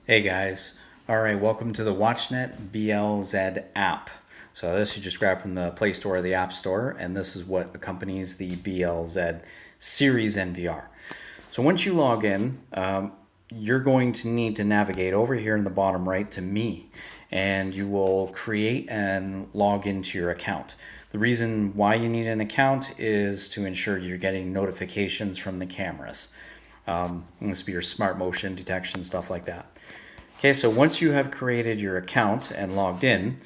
Hey guys, alright, welcome to the WatchNet BLZ app. So this you just grab from the Play Store or the App Store, and this is what accompanies the BLZ Series NVR. So once you log in, you're going to need to navigate over here in the bottom right to Me, and you will create and log into your account. The reason why you need an account is to ensure you're getting notifications from the cameras. This will be your smart motion detection, stuff like that. Okay, so once you have created your account and logged in,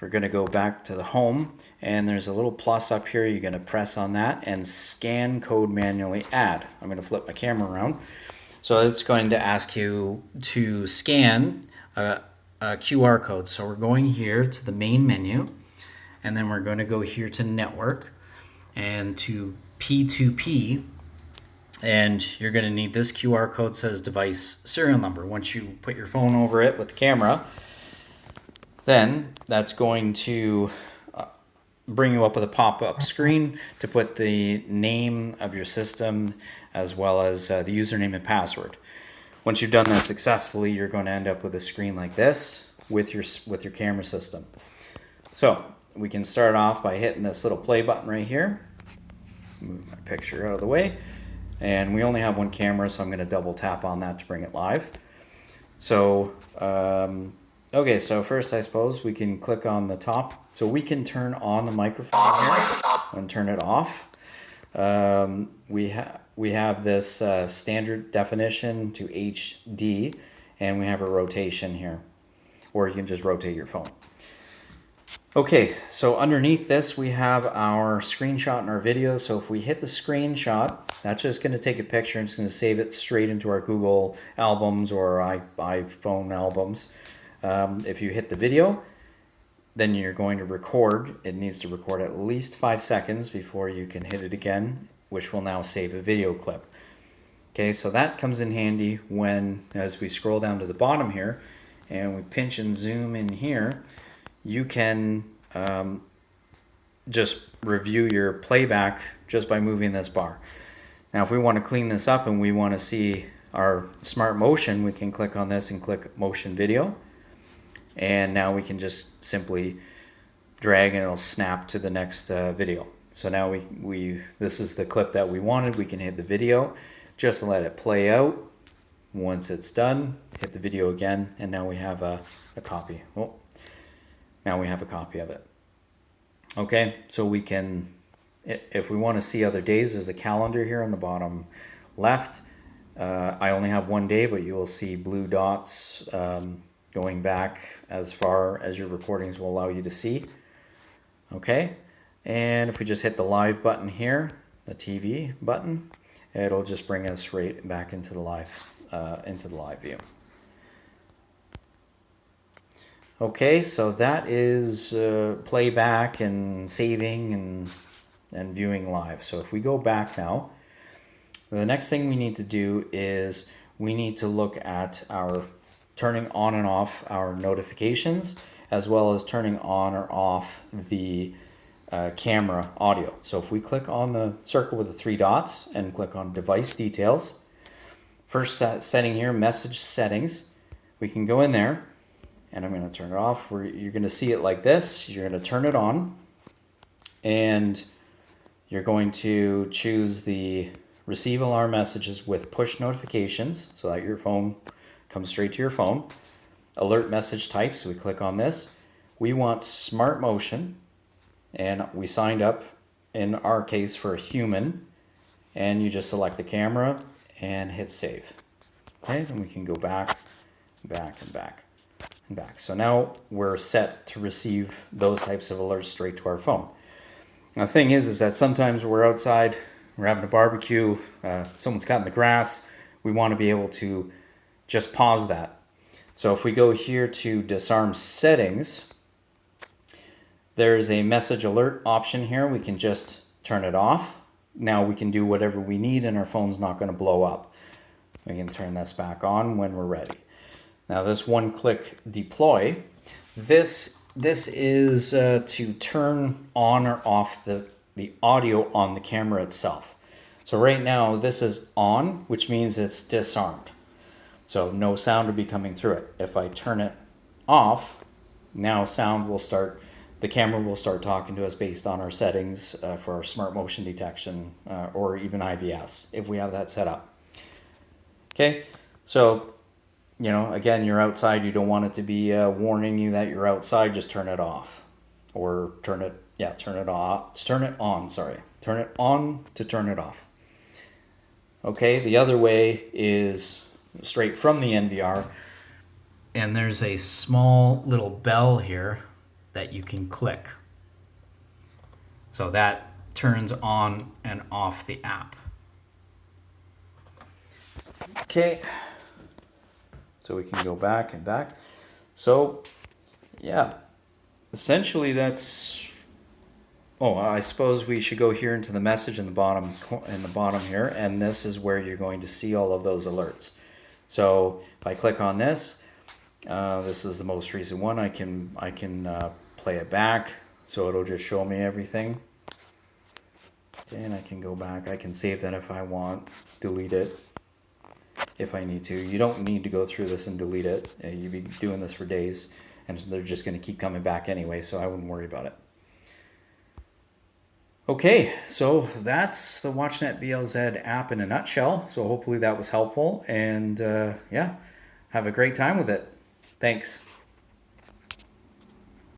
we're going to go back to the home, and there's a little plus up here. You're going to press on that and scan code manually add. I'm going to flip my camera around. So it's going to ask you to scan a QR code. So we're going here to the main menu, and then we're going to go here to network and to P2P. And you're going to need this QR code, says device serial number. Once you put your phone over it with the camera, then that's going to bring you up with a pop-up screen to put the name of your system as well as the username and password. Once you've done that successfully, you're going to end up with a screen like this with your camera system. So we can start off by hitting this little play button right here. Move my picture out of the way. And we only have one camera, so I'm going to double tap on that to bring it live. So, okay, so first I suppose we can click on the top. So we can turn on the microphone here and turn it off. We have this standard definition to HD, and we have a rotation here, or you can just rotate your phone. Okay, so underneath this we have our screenshot and our video. So if we hit the screenshot, that's just going to take a picture and it's going to save it straight into our Google albums or iPhone albums. If you hit the video, then you're going to record. It needs to record at least 5 seconds before you can hit it again, which will now save a video clip. Okay, so that comes in handy when, as we scroll down to the bottom here and we pinch and zoom in here, you can just review your playback just by moving this bar. Now if we want to clean this up and we want to see our smart motion, we can click on this and click motion video, and now we can just simply drag and it'll snap to the next video. So now this is the clip that we wanted. We can hit the video, just let it play out. Once it's done, hit the video again, and now we have a copy. Now we have a copy of it. Okay, so we can, if we want to see other days, there's a calendar here on the bottom left. I only have one day, but you will see blue dots going back as far as your recordings will allow you to see. Okay, and if we just hit the live button here, the TV button, it'll just bring us right back into the live view. Okay, so that is playback and saving and viewing live. So if we go back now, the next thing we need to do is we need to look at our turning on and off our notifications, as well as turning on or off the camera audio. So if we click on the circle with the 3 dots and click on device details, first setting here, message settings, we can go in there. And I'm going to turn it off. You're going to see it like this. You're going to turn it on, and you're going to choose the receive alarm messages with push notifications so that your phone comes straight to your phone. Alert message type, so we click on this. We want smart motion, and we signed up in our case for a human, and you just select the camera and hit save. Okay, then we can go back, back, and back. Back. So now we're set to receive those types of alerts straight to our phone. Now the thing is that sometimes we're outside, we're having a barbecue, someone's cutting the grass, we want to be able to just pause that. So if we go here to disarm settings, there's a message alert option here. We can just turn it off. Now we can do whatever we need and our phone's not going to blow up. We can turn this back on when we're ready. Now this one-click deploy, this is to turn on or off the audio on the camera itself. So right now this is on, which means it's disarmed. So no sound would be coming through it. If I turn it off, now sound will start, the camera will start talking to us based on our settings for our smart motion detection or even IVS if we have that set up. Okay, so you know, again, you're outside, you don't want it to be warning you that you're outside, just turn it off. Or turn it off, turn it on, sorry. Turn it on to turn it off. Okay, the other way is straight from the NVR, and there's a small little bell here that you can click. So that turns on and off the app. Okay, so we can go back and back. So, yeah, essentially that's, oh, I suppose we should go here into the message in the bottom here, and this is where you're going to see all of those alerts. So if I click on this, this is the most recent one. I can play it back, so it'll just show me everything. Okay, and I can go back. I can save that if I want, delete it if I need to. You don't need to go through this and delete it. You'd be doing this for days, and they're just going to keep coming back anyway, so I wouldn't worry about it. Okay, so that's the WatchNet BLZ app in a nutshell. So hopefully that was helpful, and yeah, have a great time with it. Thanks.